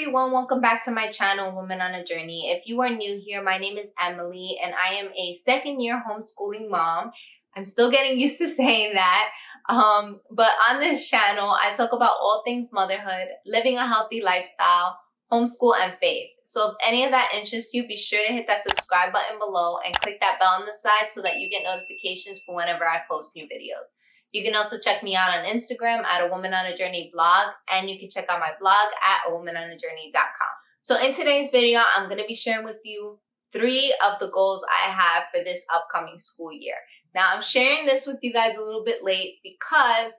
everyone, welcome back to my channel, Women on a Journey. If you are new here, my name is Emily and I am a second-year homeschooling mom. I'm still getting used to saying that. But on this channel, I talk about all things motherhood, living a healthy lifestyle, homeschool, and faith. So if any of that interests you, be sure to hit that subscribe button below and click that bell on the side so that you get notifications for whenever I post new videos. You can also check me out on Instagram at A Woman on a Journey blog, and you can check out my blog at awomanonajourney.com. So in today's video, I'm going to be sharing with you 3 of the goals I have for this upcoming school year. Now, I'm sharing this with you guys a little bit late because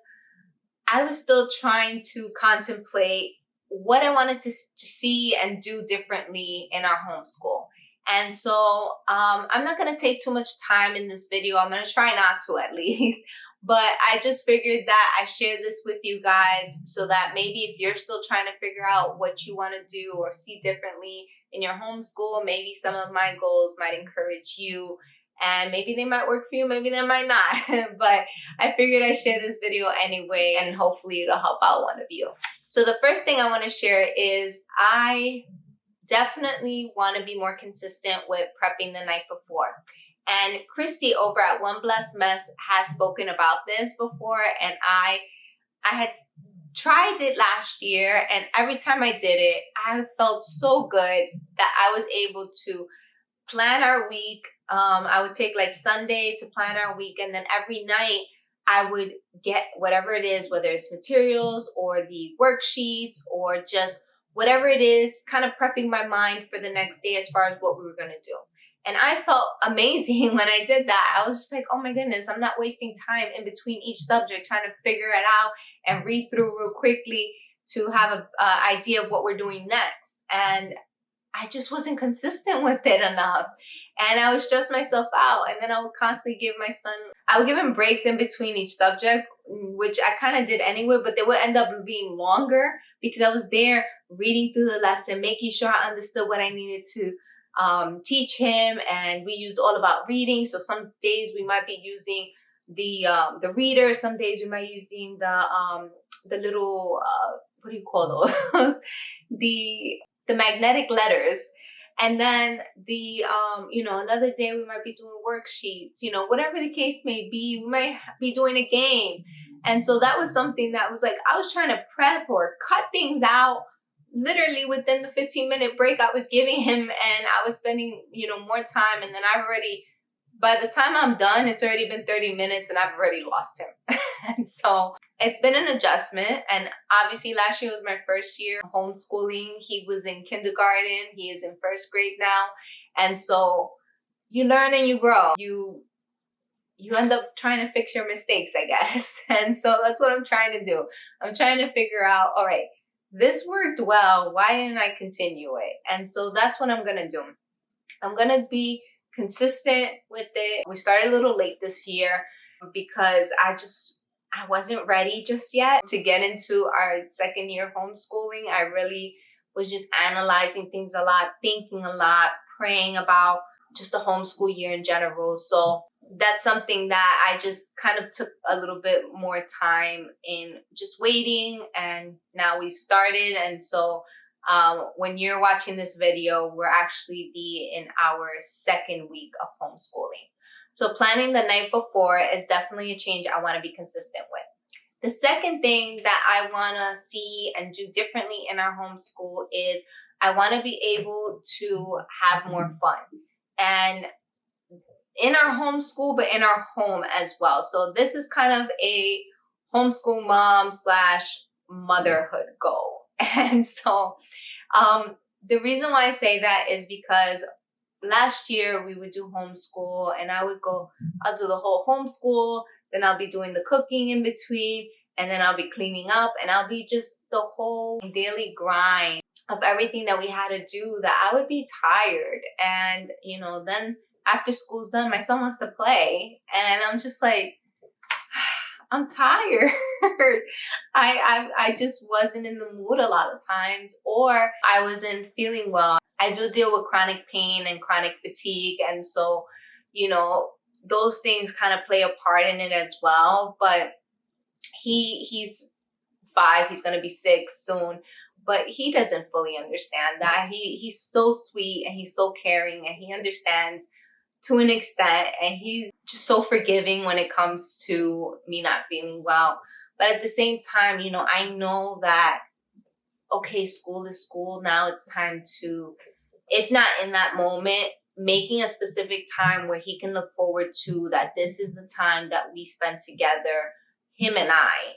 I was still trying to contemplate what I wanted to see and do differently in our homeschool. And so I'm not going to take too much time in this video. I'm going to try not to, at least. But I just figured that I share this with you guys so that maybe if you're still trying to figure out what you want to do or see differently in your homeschool, maybe some of my goals might encourage you, and maybe they might work for you, maybe they might not. But I figured I'd share this video anyway, and hopefully it'll help out one of you. So the first thing I want to share is I definitely want to be more consistent with prepping the night before. And Christy over at One Blessed Mess has spoken about this before, and I had tried it last year, and every time I did it, I felt so good that I was able to plan our week. I would take like Sunday to plan our week, and then every night I would get whatever it is, whether it's materials or the worksheets or just whatever it is, kind of prepping my mind for the next day as far as what we were going to do. And I felt amazing when I did that. I was just like, oh my goodness, I'm not wasting time in between each subject trying to figure it out and read through real quickly to have an idea of what we're doing next. And I just wasn't consistent with it enough. And I would stress myself out. And then I would constantly give my son, I would give him breaks in between each subject, which I kind of did anyway, but they would end up being longer because I was there reading through the lesson, making sure I understood what I needed to teach him. And we used All About Reading. So some days we might be using the reader. Some days we might be using the little, what do you call those? the magnetic letters. And then another day we might be doing worksheets, whatever the case may be, we might be doing a game. And so that was something that was like, I was trying to prep or cut things out literally within the 15-minute break I was giving him, and I was spending, more time. And then by the time I'm done, it's already been 30 minutes and I've already lost him. And so it's been an adjustment. And obviously last year was my first year homeschooling. He was in kindergarten. He is in first grade now. And so you learn and you grow. You end up trying to fix your mistakes, I guess. And so that's what I'm trying to do. I'm trying to figure out, all right, this worked well. Why didn't I continue it? And so that's what I'm going to do. I'm going to be consistent with it. We started a little late this year because I wasn't ready just yet to get into our second year homeschooling. I really was just analyzing things a lot, thinking a lot, praying about just the homeschool year in general. So that's something that I just kind of took a little bit more time in just waiting, and now we've started. And so when you're watching this video, we're actually in our second week of homeschooling. So planning the night before is definitely a change I want to be consistent with. The second thing that I want to see and do differently in our homeschool is I want to be able to have more fun. And in our homeschool, but in our home as well. So this is kind of a homeschool mom / motherhood goal. And so the reason why I say that is because last year we would do homeschool, and I'll do the whole homeschool, then I'll be doing the cooking in between, and then I'll be cleaning up, and I'll be just the whole daily grind of everything that we had to do, that I would be tired. And, then after school's done, my son wants to play, and I'm just like, I'm tired. I just wasn't in the mood a lot of times, or I wasn't feeling well. I do deal with chronic pain and chronic fatigue, and so, those things kind of play a part in it as well. But he's 5, he's going to be 6 soon. but he doesn't fully understand that. He's so sweet and he's so caring and he understands to an extent, and he's just so forgiving when it comes to me not feeling well. But at the same time, I know that, okay, school is school. Now it's time to, if not in that moment, making a specific time where he can look forward to that. This is the time that we spend together, him and I,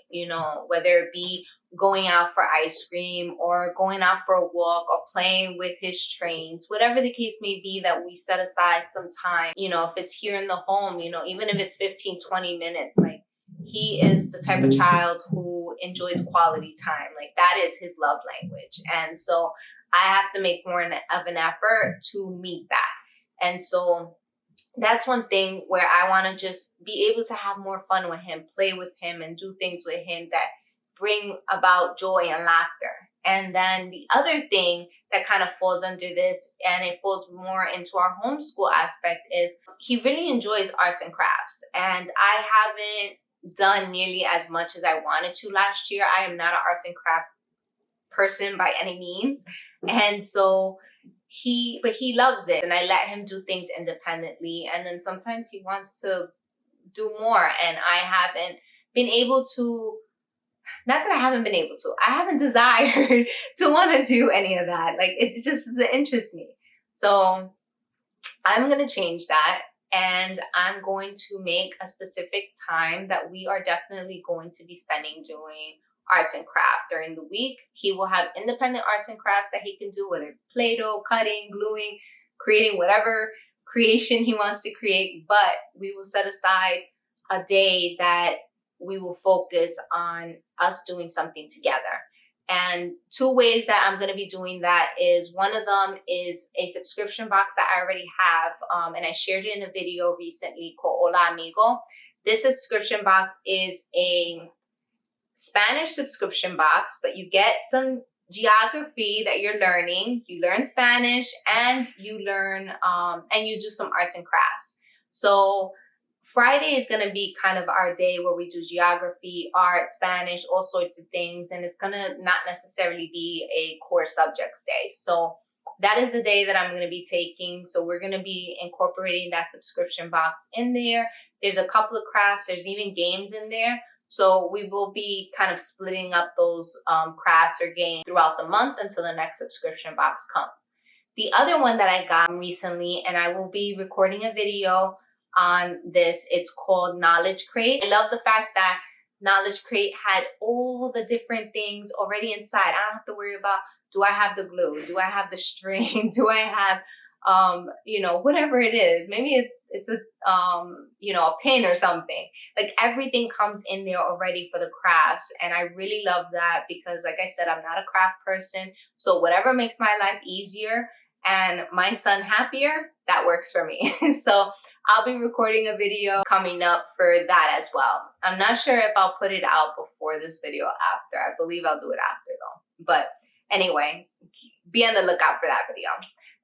whether it be going out for ice cream or going out for a walk or playing with his trains, whatever the case may be, that we set aside some time, if it's here in the home, even if it's 15, 20 minutes, like, he is the type of child who enjoys quality time. Like, that is his love language. And so I have to make more of an effort to meet that. And so that's one thing where I want to just be able to have more fun with him, play with him, and do things with him that bring about joy and laughter. And then the other thing that kind of falls under this, and it falls more into our homeschool aspect, is he really enjoys arts and crafts. And I haven't done nearly as much as I wanted to last year. I am not an arts and craft person by any means. And so he loves it, and I let him do things independently. And then sometimes he wants to do more, and I haven't been able to, not that I haven't been able to, I haven't desired to want to do any of that. Like, it just doesn't interest me. So I'm going to change that, and I'm going to make a specific time that we are definitely going to be spending doing arts and craft during the week. He will have independent arts and crafts that he can do, whether Play-Doh, cutting, gluing, creating whatever creation he wants to create. But we will set aside a day that we will focus on us doing something together. And two ways that I'm going to be doing that is, one of them is a subscription box that I already have, and I shared it in a video recently, called Hola, Amigo. This subscription box is a Spanish subscription box, but you get some geography that you're learning. You learn Spanish, and you learn, and you do some arts and crafts. So Friday is going to be kind of our day where we do geography, art, Spanish, all sorts of things. And it's going to not necessarily be a core subjects day. So that is the day that I'm going to be taking. So we're going to be incorporating that subscription box in there. There's a couple of crafts. There's even games in there. So we will be kind of splitting up those crafts or games throughout the month until the next subscription box comes. The other one that I got recently, and I will be recording a video on this, it's called Knowledge Crate. I love the fact that Knowledge Crate had all the different things already inside. I don't have to worry about, do I have the glue? Do I have the string? Do I have, whatever it is. Maybe it's a a pin or something. Like, everything comes in there already for the crafts. And I really love that because, like I said, I'm not a craft person. So whatever makes my life easier and my son happier, that works for me. So I'll be recording a video coming up for that as well. I'm not sure if I'll put it out before this video or after. I believe I'll do it after though. But anyway, be on the lookout for that video.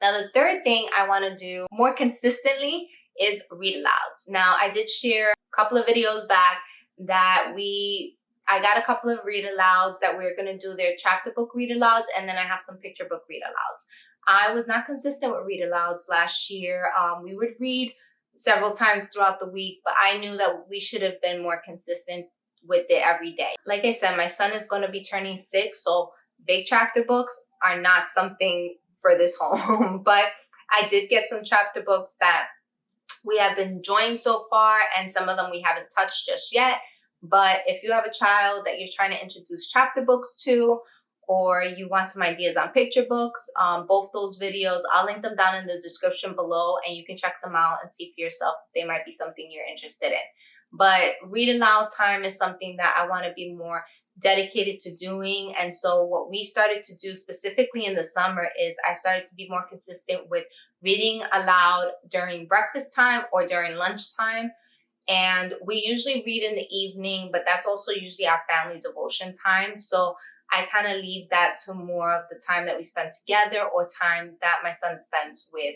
Now, the third thing I want to do more consistently is read alouds. Now, I did share a couple of videos back that I got a couple of read alouds that we're going to do their chapter book read alouds, and then I have some picture book read alouds. I was not consistent with read alouds last year. We would read several times throughout the week, but I knew that we should have been more consistent with it every day. Like I said, my son is going to be turning 6, so big chapter books are not something for this home. But I did get some chapter books that we have been enjoying so far, and some of them we haven't touched just yet. But if you have a child that you're trying to introduce chapter books to, or you want some ideas on picture books, both those videos, I'll link them down in the description below, and you can check them out and see for yourself if they might be something you're interested in. But read aloud time is something that I want to be more dedicated to doing. And so what we started to do specifically in the summer is I started to be more consistent with reading aloud during breakfast time or during lunchtime. And we usually read in the evening, but that's also usually our family devotion time. So I kind of leave that to more of the time that we spend together or time that my son spends with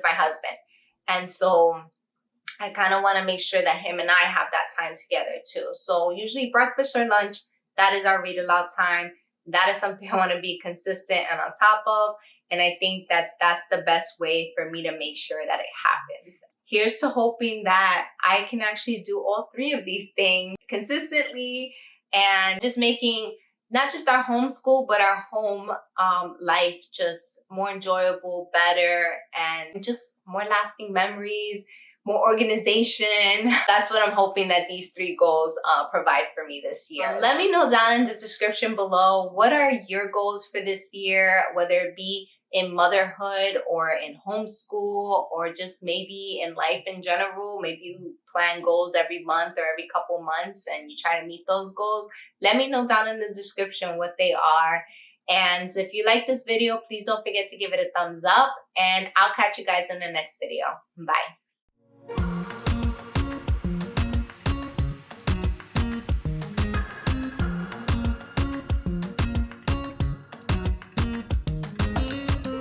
my husband. And so I kind of want to make sure that him and I have that time together too. So usually breakfast or lunch, that is our read aloud time. that is something I want to be consistent and on top of. And I think that that's the best way for me to make sure that it happens. Here's to hoping that I can actually do all three of these things consistently and just making not just our homeschool, but our home life just more enjoyable, better, and just more lasting memories, more organization. That's what I'm hoping that these three goals provide for me this year. Let me know down in the description below, what are your goals for this year, whether it be in motherhood or in homeschool or just maybe in life in general. Maybe you plan goals every month or every couple months and you try to meet those goals. Let me know down in the description what they are. And if you like this video, please don't forget to give it a thumbs up, and I'll catch you guys in the next video. Bye.